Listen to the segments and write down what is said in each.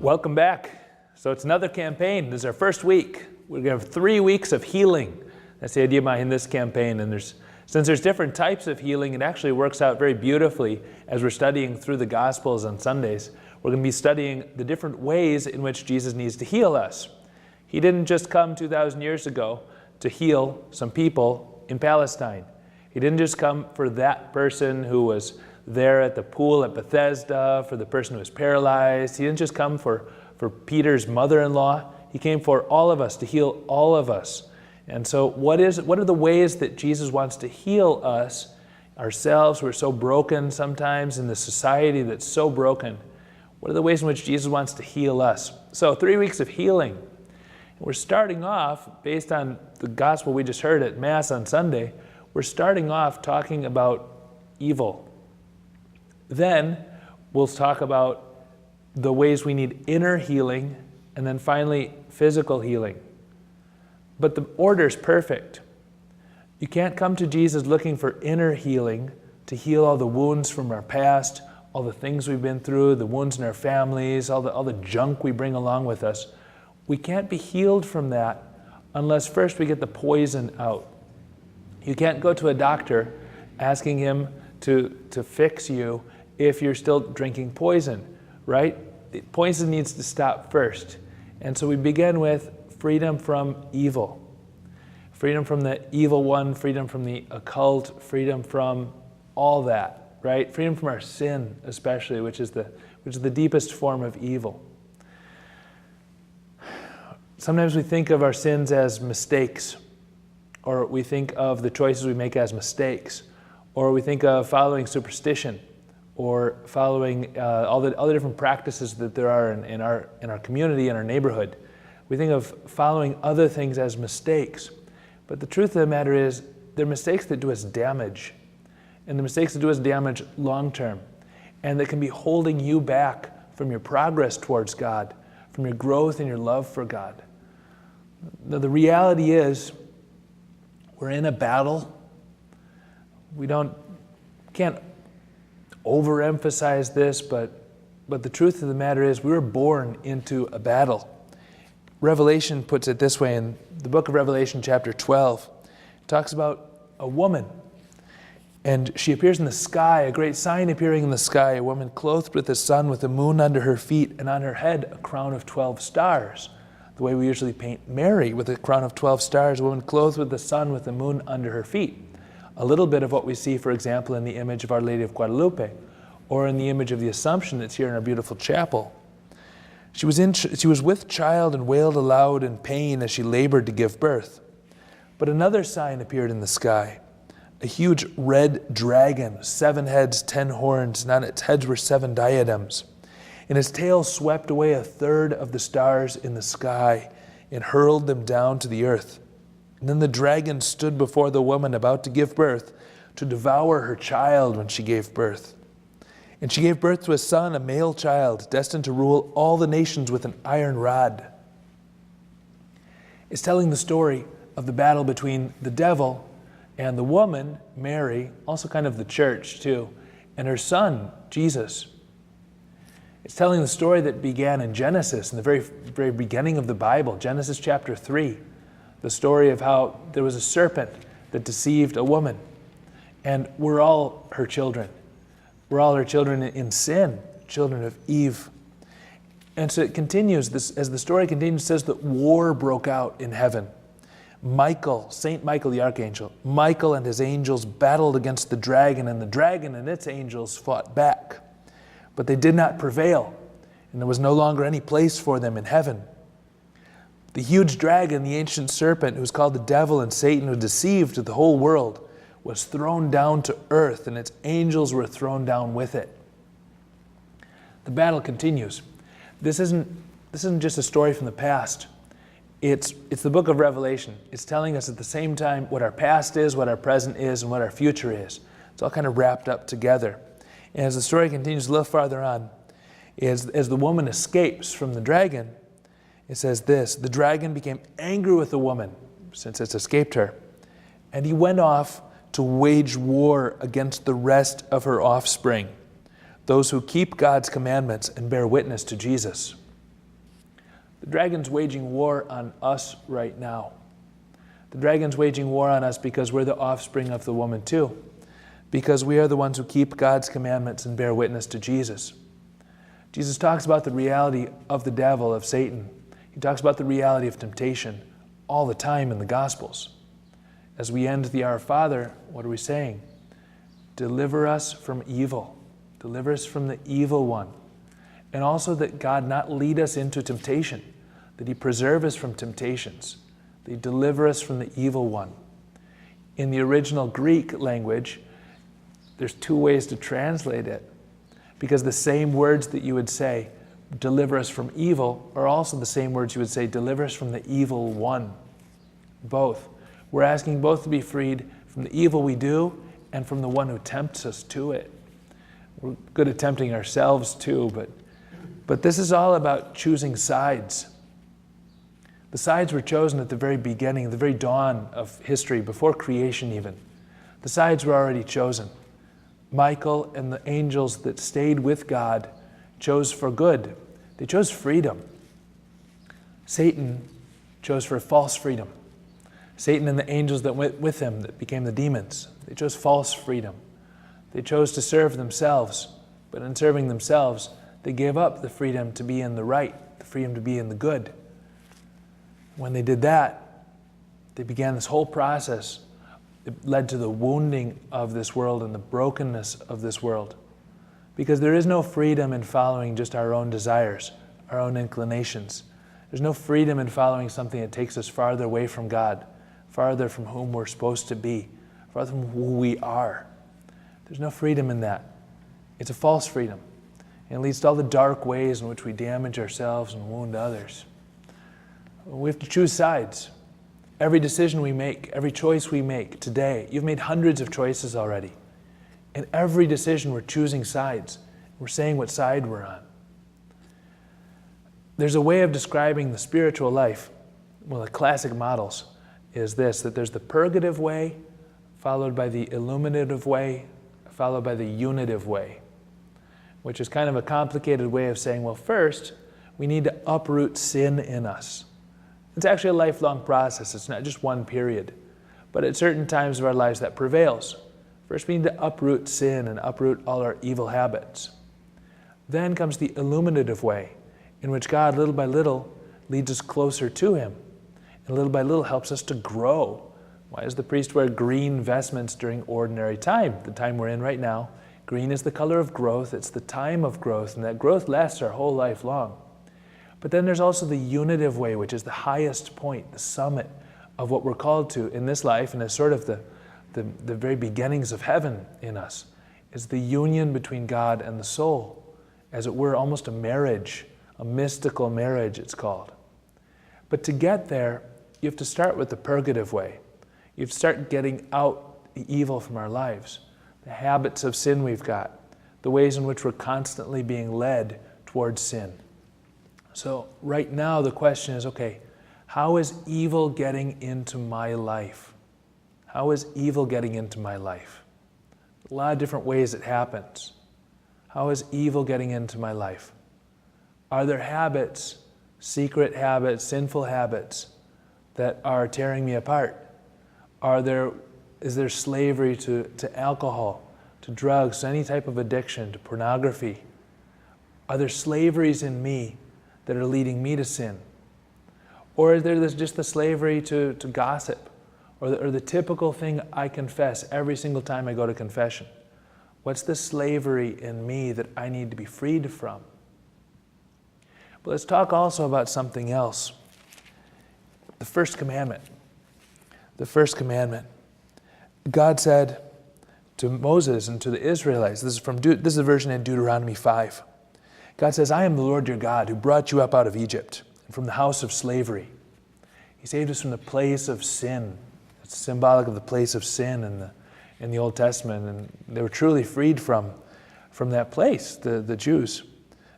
Welcome back. So it's another campaign. This is our first week. We're going to have 3 weeks of healing. That's the idea behind this campaign. And since there's different types of healing, it actually works out very beautifully as we're studying through the Gospels on Sundays. We're going to be studying the different ways in which Jesus needs to heal us. He didn't just come 2,000 years ago to heal some people in Palestine. He didn't just come for that person who was there at the pool at Bethesda, for the person who was paralyzed. He didn't just come for Peter's mother-in-law. He came for all of us, to heal all of us. And so what are the ways that Jesus wants to heal us, ourselves? We're so broken sometimes in the society that's so broken. What are the ways in which Jesus wants to heal us? So 3 weeks of healing. We're starting off, based on the gospel we just heard at Mass on Sunday, we're starting off talking about evil. Then we'll talk about the ways we need inner healing, and then finally physical healing. But the order's perfect. You can't come to Jesus looking for inner healing to heal all the wounds from our past, all the things we've been through, the wounds in our families, all the junk we bring along with us. We can't be healed from that unless first we get the poison out. You can't go to a doctor asking him to fix you if you're still drinking poison, right? The poison needs to stop first. And so we begin with freedom from evil. Freedom from the evil one, freedom from the occult, freedom from all that, right? Freedom from our sin, especially, which is the deepest form of evil. Sometimes we think of our sins as mistakes, or we think of the choices we make as mistakes, or we think of following superstition, or following all the different practices that there are in our community, in our neighborhood. We think of following other things as mistakes. But the truth of the matter is, they're mistakes that do us damage. And the mistakes that do us damage long term. And that can be holding you back from your progress towards God, from your growth and your love for God. Now, the reality is, we're in a battle. We can't overemphasize this, but the truth of the matter is we were born into a battle. Revelation puts it this way in the book of Revelation, chapter 12. It talks about a woman, and she appears in the sky, a great sign appearing in the sky, a woman clothed with the sun, with the moon under her feet, and on her head a crown of 12 stars. The way we usually paint Mary with a crown of 12 stars, a woman clothed with the sun, with the moon under her feet. A little bit of what we see, for example, in the image of Our Lady of Guadalupe, or in the image of the Assumption that's here in our beautiful chapel. She was with child and wailed aloud in pain as she labored to give birth. But another sign appeared in the sky, a huge red dragon, 7 heads, 10 horns, and on its heads were 7 diadems. And its tail swept away 1/3 of the stars in the sky and hurled them down to the earth. And then the dragon stood before the woman about to give birth, to devour her child when she gave birth. And she gave birth to a son, a male child, destined to rule all the nations with an iron rod. It's telling the story of the battle between the devil and the woman, Mary, also kind of the church too, and her son, Jesus. It's telling the story that began in Genesis, in the very, very beginning of the Bible, Genesis chapter 3. The story of how there was a serpent that deceived a woman. And we're all her children. We're all her children in sin, children of Eve. And so it continues, as the story continues, it says that war broke out in heaven. Michael, Saint Michael the archangel, Michael and his angels battled against the dragon, and the dragon and its angels fought back. But they did not prevail, and there was no longer any place for them in heaven. The huge dragon, the ancient serpent, who was called the devil and Satan, who deceived the whole world, was thrown down to earth, and its angels were thrown down with it. The battle continues. This isn't just a story from the past. It's the book of Revelation. It's telling us at the same time what our past is, what our present is, and what our future is. It's all kind of wrapped up together. And as the story continues a little farther on, as the woman escapes from the dragon, it says this: the dragon became angry with the woman, since it's escaped her, and he went off to wage war against the rest of her offspring, those who keep God's commandments and bear witness to Jesus. The dragon's waging war on us right now. The dragon's waging war on us because we're the offspring of the woman too, because we are the ones who keep God's commandments and bear witness to Jesus. Jesus talks about the reality of the devil, of Satan. He talks about the reality of temptation all the time in the Gospels. As we end the Our Father, what are we saying? Deliver us from evil. Deliver us from the evil one. And also that God not lead us into temptation, that He preserve us from temptations, that He deliver us from the evil one. In the original Greek language, there's two ways to translate it, because the same words that you would say, deliver us from evil, are also the same words you would say, deliver us from the evil one. Both. We're asking both to be freed from the evil we do and from the one who tempts us to it. We're good at tempting ourselves too, but this is all about choosing sides. The sides were chosen at the very beginning, the very dawn of history, before creation even. The sides were already chosen. Michael and the angels that stayed with God chose for good. They chose freedom. Satan chose for false freedom. Satan and the angels that went with him, that became the demons, they chose false freedom. They chose to serve themselves, but in serving themselves, they gave up the freedom to be in the right, the freedom to be in the good. When they did that, they began this whole process. It led to the wounding of this world and the brokenness of this world. Because there is no freedom in following just our own desires, our own inclinations. There's no freedom in following something that takes us farther away from God, farther from whom we're supposed to be, farther from who we are. There's no freedom in that. It's a false freedom. And it leads to all the dark ways in which we damage ourselves and wound others. We have to choose sides. Every decision we make, every choice we make today, you've made hundreds of choices already. In every decision, we're choosing sides. We're saying what side we're on. There's a way of describing the spiritual life. One of the classic models is this, that there's the purgative way, followed by the illuminative way, followed by the unitive way, which is kind of a complicated way of saying, well, first, we need to uproot sin in us. It's actually a lifelong process. It's not just one period. But at certain times of our lives, that prevails. First, we need to uproot sin and uproot all our evil habits. Then comes the illuminative way, in which God, little by little, leads us closer to Him. And little by little helps us to grow. Why does the priest wear green vestments during ordinary time, the time we're in right now? Green is the color of growth. It's the time of growth, and that growth lasts our whole life long. But then there's also the unitive way, which is the highest point, the summit of what we're called to in this life, and is sort of the very beginnings of heaven in us. It's the union between God and the soul, as it were, almost a marriage, a mystical marriage it's called. But to get there, you have to start with the purgative way. You have to start getting out the evil from our lives, the habits of sin we've got, the ways in which we're constantly being led towards sin. So right now the question is, okay, how is evil getting into my life? How is evil getting into my life? A lot of different ways it happens. How is evil getting into my life? Are there habits, secret habits, sinful habits that are tearing me apart? Is there slavery to alcohol, to drugs, to any type of addiction, to pornography? Are there slaveries in me that are leading me to sin? Or is there just the slavery to gossip, or the typical thing I confess every single time I go to confession? What's the slavery in me that I need to be freed from? But let's talk also about something else. The first commandment. The first commandment. God said to Moses and to the Israelites, this is a version in Deuteronomy 5. God says, I am the Lord your God who brought you up out of Egypt and from the house of slavery. He saved us from the place of sin. It's symbolic of the place of sin in the Old Testament, and they were truly freed from that place, the Jews,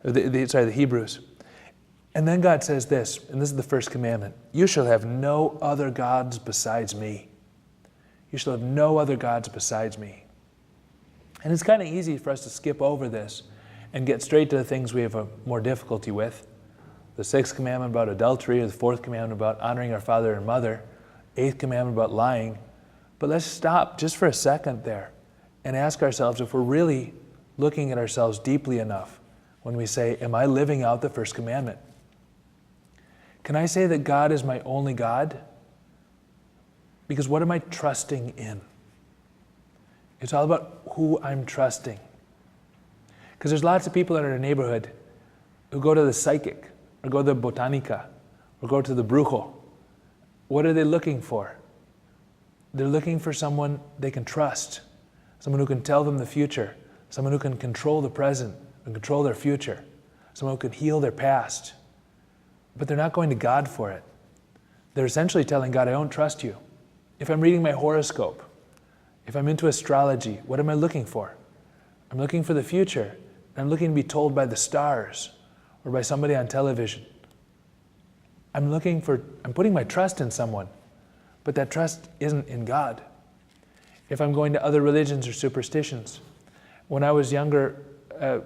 the Hebrews. And then God says this, and this is the first commandment, you shall have no other gods besides me. You shall have no other gods besides me. And it's kind of easy for us to skip over this and get straight to the things we have more difficulty with, the 6th commandment about adultery, or the 4th commandment about honoring our father and mother, 8th commandment about lying. But let's stop just for a second there and ask ourselves if we're really looking at ourselves deeply enough when we say, am I living out the 1st commandment? Can I say that God is my only God? Because what am I trusting in? It's all about who I'm trusting. Because there's lots of people in our neighborhood who go to the psychic, or go to the botanica, or go to the brujo. What are they looking for? They're looking for someone they can trust, someone who can tell them the future, someone who can control the present and control their future, someone who can heal their past. But they're not going to God for it. They're essentially telling God, I don't trust you. If I'm reading my horoscope, if I'm into astrology, what am I looking for? I'm looking for the future. I'm looking to be told by the stars or by somebody on television. I'm putting my trust in someone, but that trust isn't in God. If I'm going to other religions or superstitions, when I was younger, I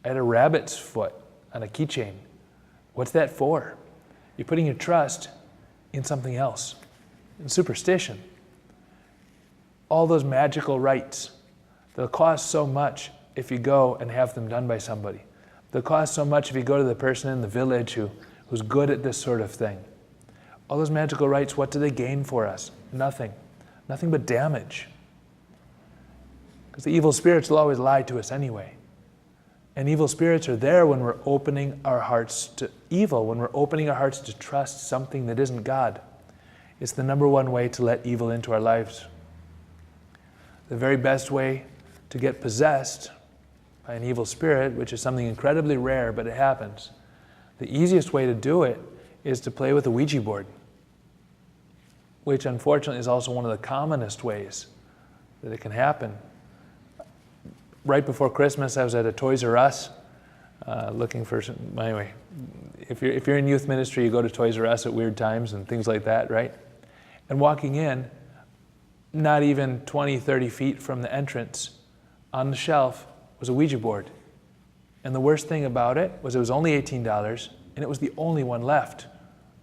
had a rabbit's foot on a keychain. What's that for? You're putting your trust in something else, in superstition. All those magical rites, they'll cost so much if you go and have them done by somebody. They'll cost so much if you go to the person in the village who's good at this sort of thing. All those magical rites, what do they gain for us? Nothing. Nothing but damage. Because the evil spirits will always lie to us anyway. And evil spirits are there when we're opening our hearts to evil, when we're opening our hearts to trust something that isn't God. It's the number one way to let evil into our lives. The very best way to get possessed by an evil spirit, which is something incredibly rare, but it happens. The easiest way to do it is to play with a Ouija board, which unfortunately is also one of the commonest ways that it can happen. Right before Christmas, I was at a Toys R Us looking for some, anyway, if you're in youth ministry, you go to Toys R Us at weird times and things like that, right? And walking in, not even 20, 30 feet from the entrance, on the shelf was a Ouija board. And the worst thing about it was only $18, and it was the only one left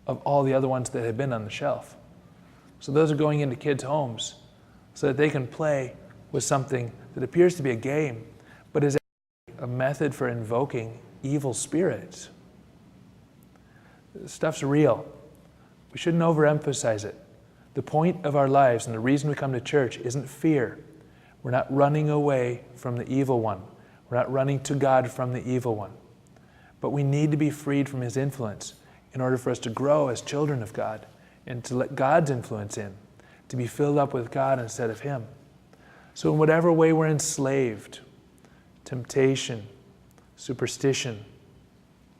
of all the other ones that had been on the shelf. So those are going into kids' homes so that they can play with something that appears to be a game, but is a method for invoking evil spirits. This stuff's real. We shouldn't overemphasize it. The point of our lives and the reason we come to church isn't fear. We're not running away from the evil one. We're not running to God from the evil one. But we need to be freed from his influence in order for us to grow as children of God and to let God's influence in, to be filled up with God instead of him. So in whatever way we're enslaved, temptation, superstition,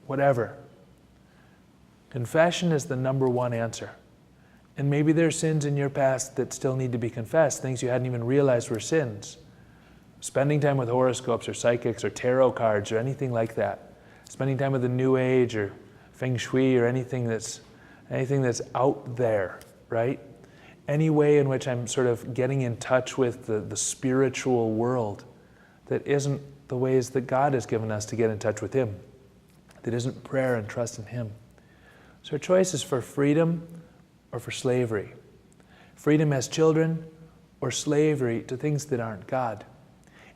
whatever, confession is the number one answer. And maybe there's sins in your past that still need to be confessed, things you hadn't even realized were sins. Spending time with horoscopes or psychics or tarot cards or anything like that. Spending time with the New Age or Feng Shui or anything that's out there, right? Any way in which I'm sort of getting in touch with the spiritual world that isn't the ways that God has given us to get in touch with him, that isn't prayer and trust in him. So our choice is for freedom or for slavery. Freedom as children or slavery to things that aren't God.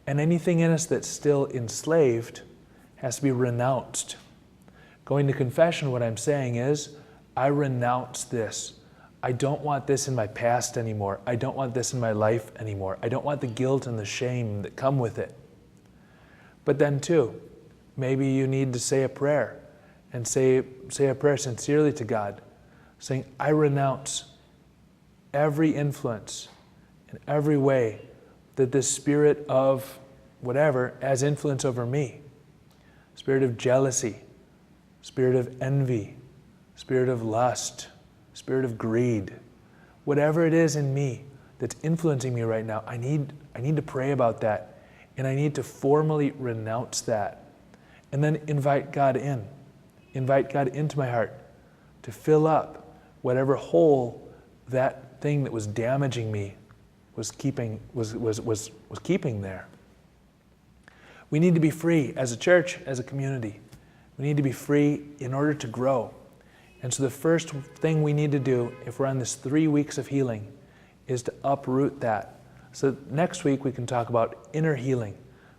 And anything in us that's still enslaved has to be renounced. Going to confession, what I'm saying is, I renounce this. I don't want this in my past anymore. I don't want this in my life anymore. I don't want the guilt and the shame that come with it. But then too, maybe you need to say a prayer and say a prayer sincerely to God, saying, I renounce every influence in every way that this spirit of whatever has influence over me. Spirit of jealousy, spirit of envy, spirit of lust, spirit of greed. Whatever it is in me that's influencing me right now, I need to pray about that. And I need to formally renounce that. And then invite God in. Invite God into my heart to fill up whatever hole that thing that was damaging me was keeping there. We need to be free as a church, as a community. We need to be free in order to grow. And so the first thing we need to do, if we're on this 3 weeks of healing, is to uproot that. So next week we can talk about inner healing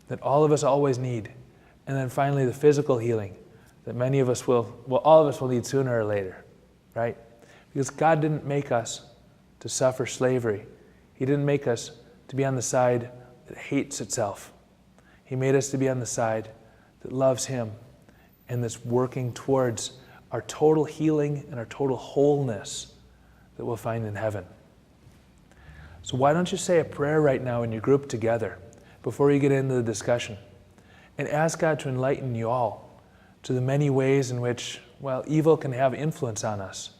that all of us always need. And then finally the physical healing that many of us all of us will need sooner or later, right? Because God didn't make us to suffer slavery. He didn't make us to be on the side that hates itself. He made us to be on the side that loves Him and that's working towards our total healing and our total wholeness that we'll find in heaven. So why don't you say a prayer right now in your group together before you get into the discussion, and ask God to enlighten you all to the many ways in which, well, evil can have influence on us,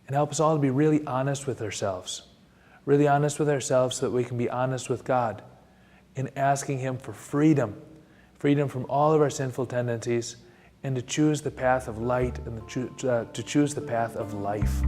and help us all to be really honest with ourselves. Really honest with ourselves so that we can be honest with God in asking Him for freedom from all of our sinful tendencies, and to choose the path of light and to choose the path of life.